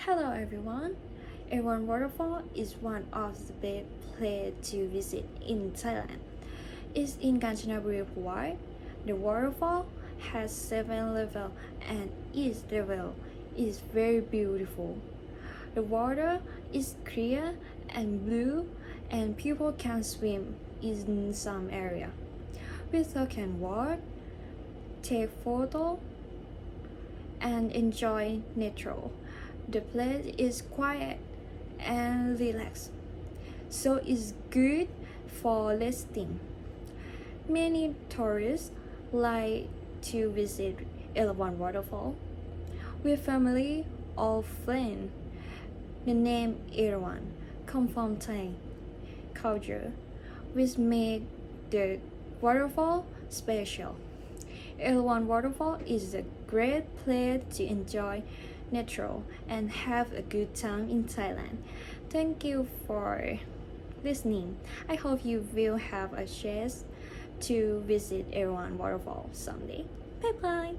Hello everyone. Erawan Waterfall is one of the best places to visit in Thailand. It's in Kanchanaburi, Hawaii. The waterfall has 7 levels and each level is very beautiful. The water is clear and blue and people can swim in some area. Visitors can walk, take photos, and enjoy nature. The place is quiet and relaxed, so it's good for resting. Many tourists like to visit Erawan Waterfall with family or friends. The name Erawan comes from Thai culture, which makes the waterfall special. Erawan Waterfall is a great place to enjoy nature and have a good time in Thailand. Thank you for listening. I hope you will have a chance to visit Erawan Waterfall someday. Bye bye.